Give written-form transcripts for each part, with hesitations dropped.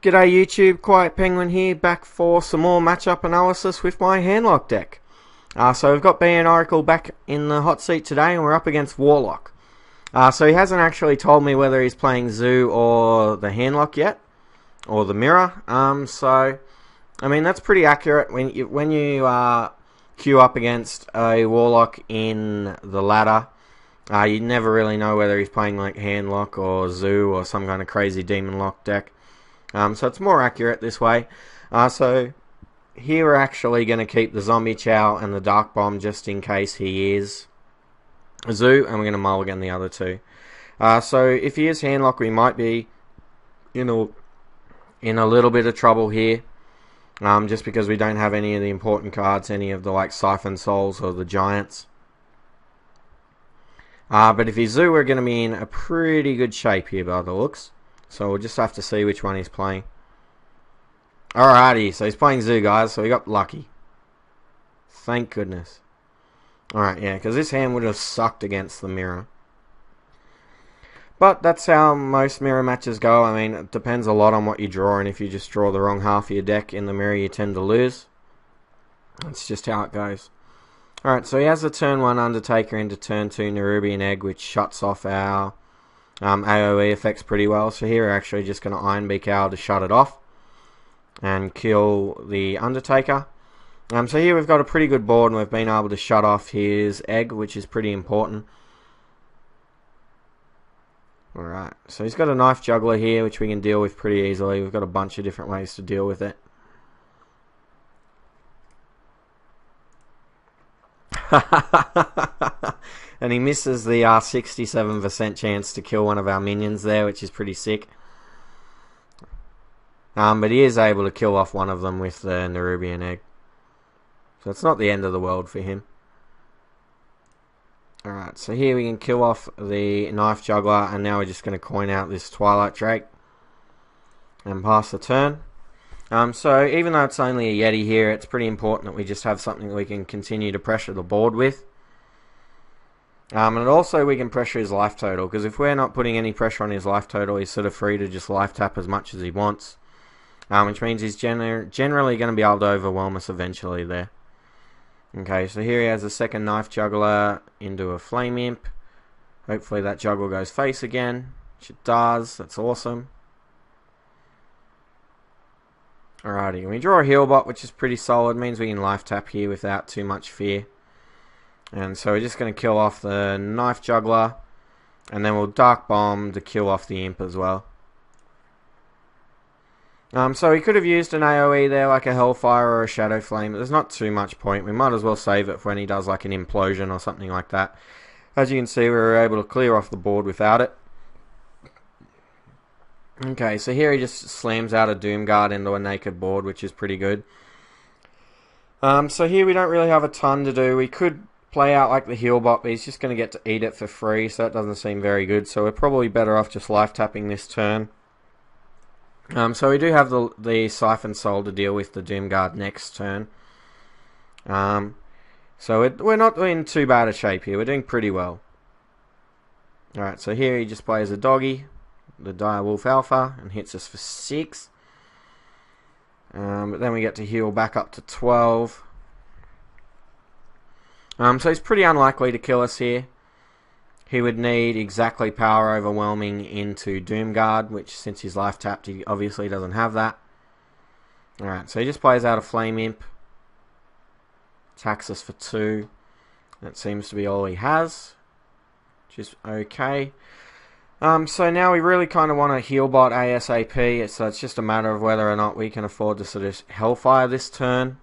G'day YouTube, QuietPenguin here, back for some more matchup analysis with my Handlock deck. So we've got B and Oracle back in the hot seat today, and we're up against Warlock. So he hasn't actually told me whether he's playing Zoo or the Handlock yet, or the Mirror. I mean, that's pretty accurate. When you queue up against a Warlock in the ladder, you never really know whether he's playing like Handlock or Zoo or some kind of crazy Demon Lock deck. So it's more accurate this way. So here we're actually going to keep the Zombie Chow and the Dark Bomb just in case he is Zoo, and we're going to mulligan the other two. So if he is Handlock, we might be in a little bit of trouble here. Just because we don't have any of the important cards, any of the like Siphon Souls or the Giants. But if he's Zoo, we're going to be in a pretty good shape here by the looks. So we'll just have to see which one he's playing. Alrighty, so he's playing Zoo, guys, so we got lucky. Thank goodness. Alright, yeah, because this hand would have sucked against the Mirror. But that's how most Mirror matches go. I mean, it depends a lot on what you draw, and if you just draw the wrong half of your deck in the Mirror, you tend to lose. That's just how it goes. Alright, so he has a turn 1 Undertaker into turn 2 Nerubian Egg, which shuts off our AoE effects pretty well. So here we're actually just going to Iron Beak Owl to shut it off and kill the Undertaker. So here we've got a pretty good board, and we've been able to shut off his egg, which is pretty important. Alright, so he's got a Knife Juggler here, which we can deal with pretty easily. We've got a bunch of different ways to deal with it. And he misses the 67% chance to kill one of our minions there, which is pretty sick. But he is able to kill off one of them with the Nerubian Egg. So it's not the end of the world for him. Alright, so here we can kill off the Knife Juggler, and now we're just going to coin out this Twilight Drake and pass the turn. So even though it's only a Yeti here, it's pretty important that we just have something that we can continue to pressure the board with. And also we can pressure his life total, because if we're not putting any pressure on his life total, he's sort of free to just life tap as much as he wants. Which means he's generally going to be able to overwhelm us eventually there. Okay, so here he has a second Knife Juggler into a Flame Imp. Hopefully that Juggler goes face again, which it does. That's awesome. Alrighty, we draw a Healbot, which is pretty solid. Means we can life tap here without too much fear. And so we're just going to kill off the Knife Juggler, and then we'll Dark Bomb to kill off the Imp as well. So he could have used an AoE there, like a Hellfire or a Shadow Flame, but there's not too much point. We might as well save it for when he does like an Implosion or something like that. As you can see, we were able to clear off the board without it. Okay, so here he just slams out a Doomguard into a naked board, which is pretty good. So here we don't really have a ton to do. We could play out like the Healbot, but he's just going to get to eat it for free, so that doesn't seem very good. So we're probably better off just life tapping this turn. So we do have the Siphon Soul to deal with the Doomguard next turn. So we're not in too bad a shape here. We're doing pretty well. Alright, so here he just plays a Doggy, the Direwolf Alpha, and hits us for 6. But then we get to heal back up to 12. So he's pretty unlikely to kill us here. He would need exactly Power Overwhelming into Doomguard, which since he's life tapped, he obviously doesn't have that. Alright, so he just plays out a Flame Imp. Attacks us for 2. That seems to be all he has, which is okay. So now we really kind of want to Healbot ASAP, so it's just a matter of whether or not we can afford to sort of Hellfire this turn.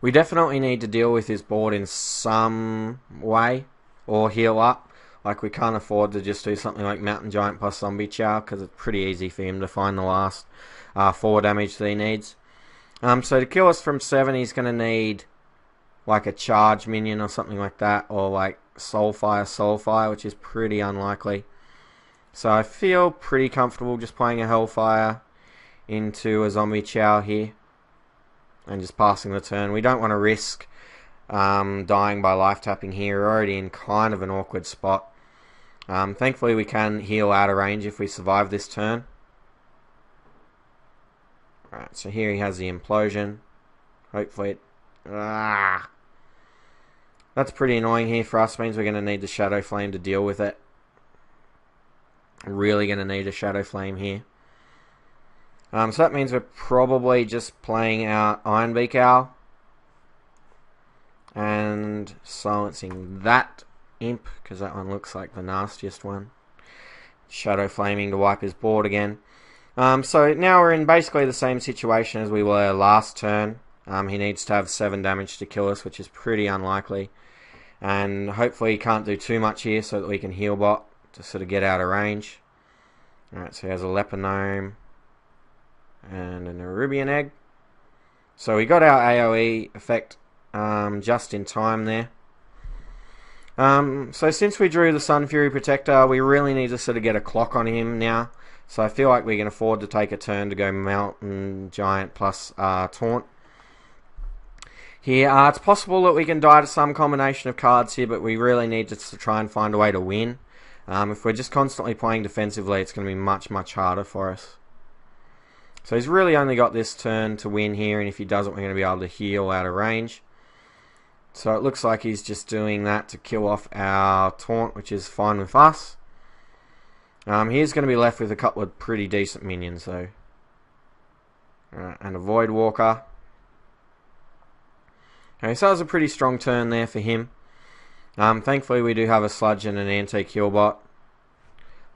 We definitely need to deal with his board in some way, or heal up. Like, we can't afford to just do something like Mountain Giant plus Zombie Chow, because it's pretty easy for him to find the last 4 damage that he needs. So to kill us from 7, he's going to need like a charge minion or something like that, or like Soulfire, which is pretty unlikely. So I feel pretty comfortable just playing a Hellfire into a Zombie Chow here and just passing the turn. We don't want to risk dying by life tapping here. We're already in kind of an awkward spot. Thankfully we can heal out of range if we survive this turn. Alright, so here he has the implosion. Hopefully it... That's pretty annoying here for us. Means we're going to need the Shadow Flame to deal with it. Really going to need a Shadow Flame here. So that means we're probably just playing our Ironbeak Owl. And silencing that imp, because that one looks like the nastiest one. Shadow Flaming to wipe his board again. So now we're in basically the same situation as we were last turn. He needs to have 7 damage to kill us, which is pretty unlikely. And hopefully he can't do too much here so that we can heal bot to sort of get out of range. Alright, so he has a Leper Gnome and a Nerubian Egg. So we got our AoE effect just in time there. So since we drew the Sun Fury Protector, we really need to sort of get a clock on him now. So I feel like we can afford to take a turn to go Molten Giant plus Taunt. Here, it's possible that we can die to some combination of cards here, but we really need to try and find a way to win. If we're just constantly playing defensively, it's going to be much, much harder for us. So he's really only got this turn to win here, and if he doesn't, we're going to be able to heal out of range. So it looks like he's just doing that to kill off our Taunt, which is fine with us. He's going to be left with a couple of pretty decent minions, though. And a Void Walker. Okay, so that was a pretty strong turn there for him. Thankfully, we do have a Sludge and an Anti-Kill bot.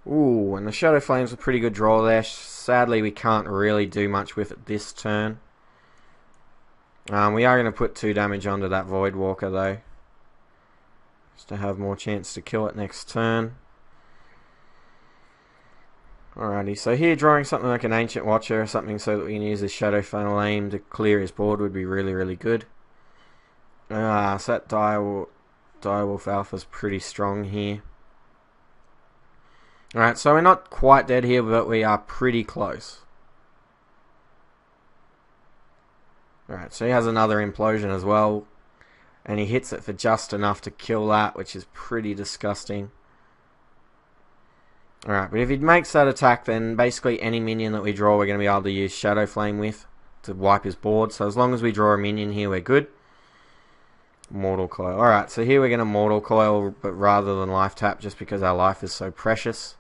Ooh, and the Shadow Flame's a pretty good draw there. Sadly, we can't really do much with it this turn. We are going to put 2 damage onto that Void Walker, though. Just to have more chance to kill it next turn. Alrighty, so here drawing something like an Ancient Watcher or something so that we can use this Shadow Flame to clear his board would be really, really good. So that Direwolf Alpha's pretty strong here. Alright, so we're not quite dead here, but we are pretty close. Alright, so he has another Implosion as well. And he hits it for just enough to kill that, which is pretty disgusting. Alright, but if he makes that attack, then basically any minion that we draw, we're going to be able to use Shadow Flame with to wipe his board. So as long as we draw a minion here, we're good. Mortal Coil. Alright, so here we're going to Mortal Coil, but rather than life tap, just because our life is so precious.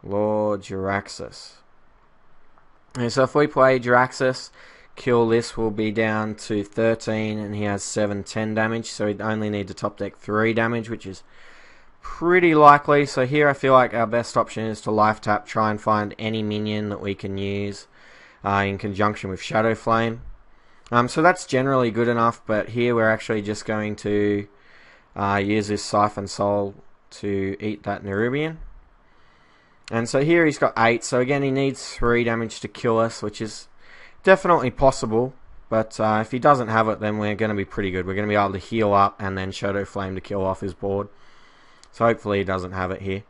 Lord Jiraxxus. Okay, so if we play Jiraxxus, kill this will be down to 13, and he has 7-10 damage, so he'd only need to top deck 3 damage, which is pretty likely. So here I feel like our best option is to life tap, try and find any minion that we can use in conjunction with Shadow Flame. So that's generally good enough, but here we're actually just going to use this Siphon Soul to eat that Nerubian. And so here he's got 8, so again he needs 3 damage to kill us, which is definitely possible, but if he doesn't have it, then we're going to be pretty good. We're going to be able to heal up and then Shadow Flame to kill off his board. So hopefully he doesn't have it here.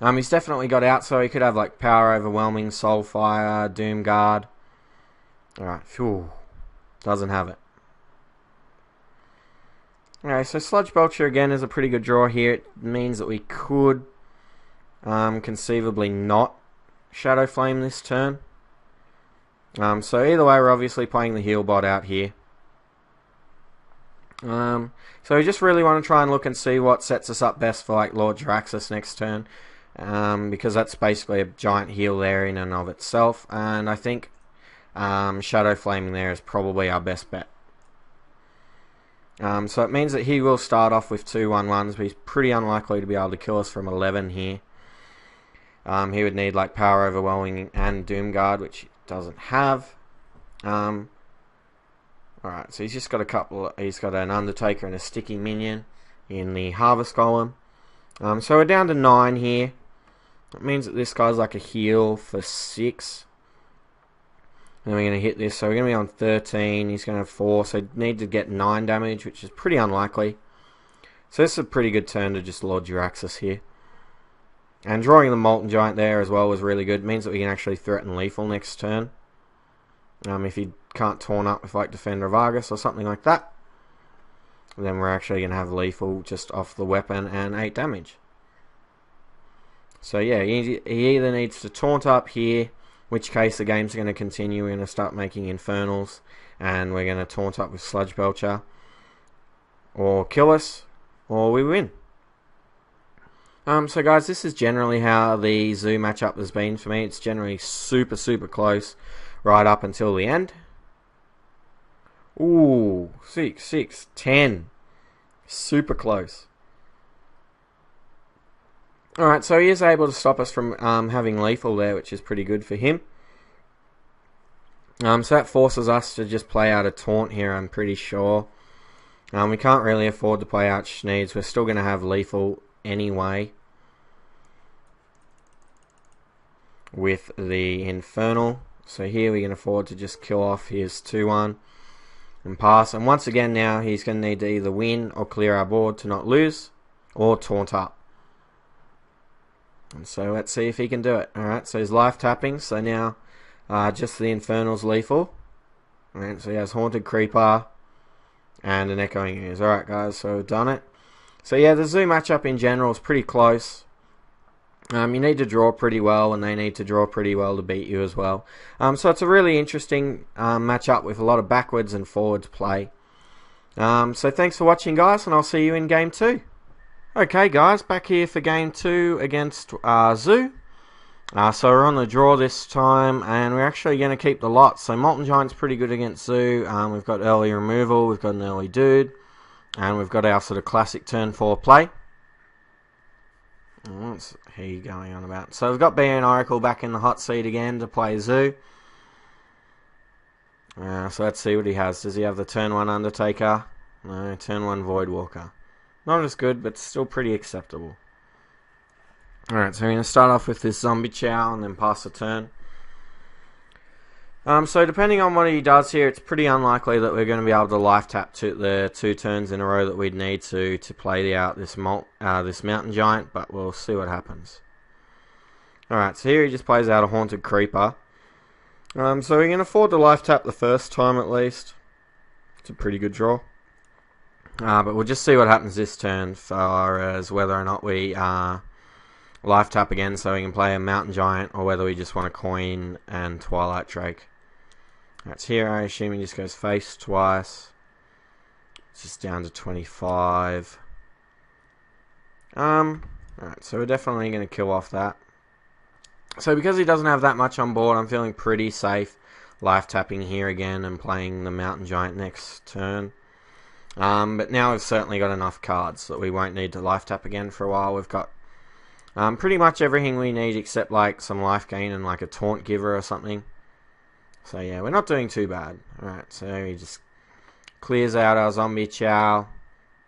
He's definitely got out, so he could have like Power Overwhelming, Soulfire, Doomguard. Alright, phew. Doesn't have it. Okay, so Sludge Belcher again is a pretty good draw here. It means that we could conceivably not Shadow Flame this turn. So either way, we're obviously playing the heal bot out here. So we just really want to try and look and see what sets us up best for like Lord Jiraxxus next turn. Because that's basically a giant heal there in and of itself. And I think Shadow Flaming there is probably our best bet. So it means that he will start off with 2 1/1s, but he's pretty unlikely to be able to kill us from 11 here. He would need like Power Overwhelming and Doomguard, which he doesn't have. Alright, so he's just got a couple. He's got an Undertaker and a Sticky Minion in the Harvest Golem. So we're down to 9 here. It means that this guy's like a heal for 6. And then we're going to hit this, so we're going to be on 13, he's going to have 4, so need to get 9 damage, which is pretty unlikely. So this is a pretty good turn to just Lord Jiraxxus here. And drawing the Molten Giant there as well was really good. It means that we can actually threaten lethal next turn. If he can't taunt up with like Defender of Argus or something like that. then we're actually going to have lethal just off the weapon and 8 damage. So yeah, he either needs to taunt up here, which case the game's going to continue. We're going to start making infernals, and we're going to taunt up with Sludge Belcher, or kill us, or we win. So guys, this is generally how the Zoo matchup has been for me. It's generally super close right up until the end. Ooh, 6, 6, 10. Super close. Alright, so he is able to stop us from having lethal there, which is pretty good for him. So that forces us to just play out a taunt here, I'm pretty sure. We can't really afford to play out Schneeds. We're still going to have lethal anyway with the Infernal. So here we can afford to just kill off his 2-1 and pass. And once again now he's going to need to either win or clear our board to not lose, or taunt up. And so let's see if he can do it. Alright, so he's life tapping, so now just the Infernal's lethal. Alright, so he has Haunted Creeper and an Echoing Ears. Alright guys, so we've done it. So yeah, the Zoo matchup in general is pretty close. You need to draw pretty well, and they need to draw pretty well to beat you as well. So it's a really interesting matchup with a lot of backwards and forwards play. So thanks for watching guys, and I'll see you in game 2. Okay guys, back here for game 2 against Zoo. So we're on the draw this time, and we're actually going to keep the lot. So Molten Giant's pretty good against Zoo. We've got early removal, we've got an early dude, and we've got our sort of classic turn 4 play. What's he going on about? So we've got Being Oracle back in the hot seat again to play Zoo. So let's see what he has. Does he have the turn 1 Undertaker? No, turn 1 Voidwalker. Not as good, but still pretty acceptable. Alright, so we're going to start off with this Zombie Chow and then pass the turn. So depending on what he does here, it's pretty unlikely that we're going to be able to life tap to the 2 turns in a row that we'd need to play out this Mountain Giant, but we'll see what happens. Alright, so here he just plays out a Haunted Creeper. So we can afford to life tap the first time at least. It's a pretty good draw. But we'll just see what happens this turn as far as whether or not we life tap again so we can play a Mountain Giant, or whether we just want to coin and Twilight Drake. That's here, I assume he just goes face twice. It's just down to 25. Alright, so we're definitely going to kill off that. So because he doesn't have that much on board, I'm feeling pretty safe life tapping here again and playing the Mountain Giant next turn. But now we've certainly got enough cards that we won't need to life tap again for a while. We've got pretty much everything we need except like some life gain and like a Taunt Giver or something. So yeah, we're not doing too bad. Alright, so he just clears out our Zombie Chow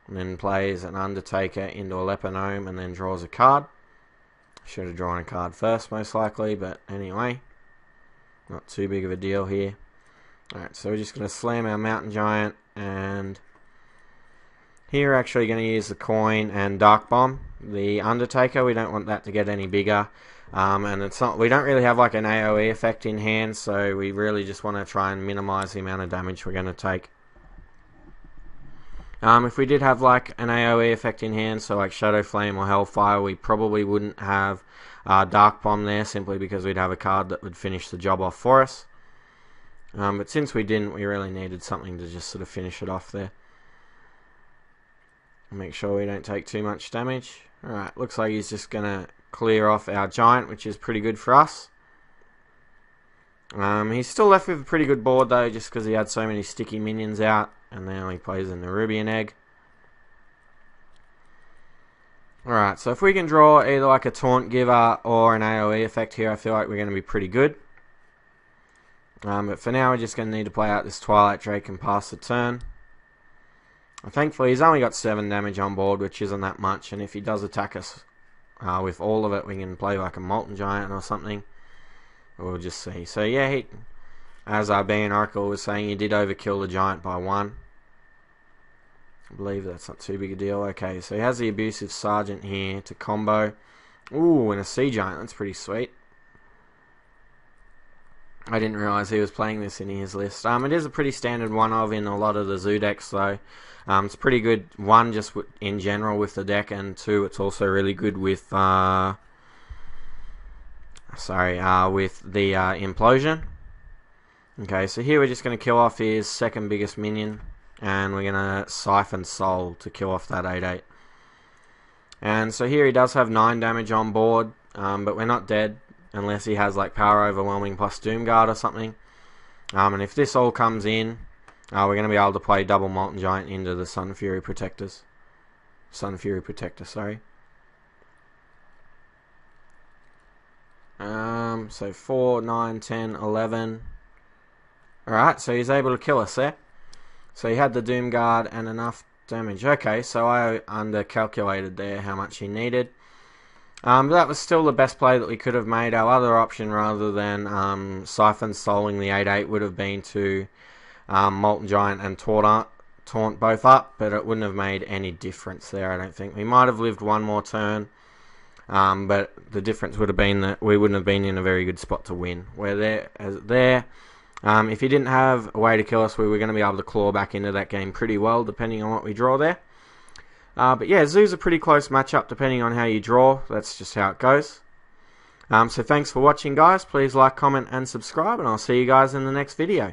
and then plays an Undertaker into a Leponome and then draws a card. Should have drawn a card first most likely, but anyway, not too big of a deal here. Alright, so we're just going to slam our Mountain Giant, and here we're actually going to use the coin and Dark Bomb. The Undertaker, we don't want that to get any bigger. And it's not, we don't really have like an AoE effect in hand, so we really just want to try and minimize the amount of damage we're going to take. If we did have like an AoE effect in hand, so like Shadow Flame or Hellfire, we probably wouldn't have Dark Bomb there, simply because we'd have a card that would finish the job off for us. But since we didn't, we really needed something to just sort of finish it off there. Make sure we don't take too much damage. Alright, looks like he's just going to clear off our Giant, which is pretty good for us. He's still left with a pretty good board though, just because he had so many sticky minions out, and now he plays in the Rubian Egg. Alright, so if we can draw either like a Taunt Giver or an AoE effect here, I feel like we're going to be pretty good. But for now we're just going to need to play out this Twilight Drake and pass the turn. And thankfully he's only got 7 damage on board, which isn't that much, and if he does attack us with all of it, we can play like a Molten Giant or something. We'll just see. So yeah, as our Being Oracle was saying, he did overkill the Giant by 1. I believe that's not too big a deal. Okay, so he has the Abusive Sergeant here to combo. Ooh, and a Sea Giant, that's pretty sweet. I didn't realise he was playing this in his list. It is a pretty standard one of in a lot of the zoo decks, though. It's pretty good, one, just in general with the deck, and two, it's also really good with, with the Implosion. Okay, so here we're just going to kill off his second biggest minion, and we're going to Siphon Soul to kill off that 8/8. And so here he does have 9 damage on board, but we're not dead. Unless he has like Power Overwhelming plus Doomguard or something. And if this all comes in, we're going to be able to play double Molten Giant into the Sun Fury Protector, sorry. So 4, 9, 10, 11. Alright, so he's able to kill us there. So he had the Doomguard and enough damage. Okay, so I undercalculated there how much he needed. But that was still the best play that we could have made. Our other option, rather than Siphon Souling the 8/8, would have been to Molten Giant and Taunt both up, but it wouldn't have made any difference there, I don't think. We might have lived one more turn, but the difference would have been that we wouldn't have been in a very good spot to win. If he didn't have a way to kill us, we were going to be able to claw back into that game pretty well, depending on what we draw there. But yeah, Zoo's a pretty close matchup depending on how you draw. That's just how it goes. So thanks for watching, guys. Please like, comment, and subscribe, and I'll see you guys in the next video.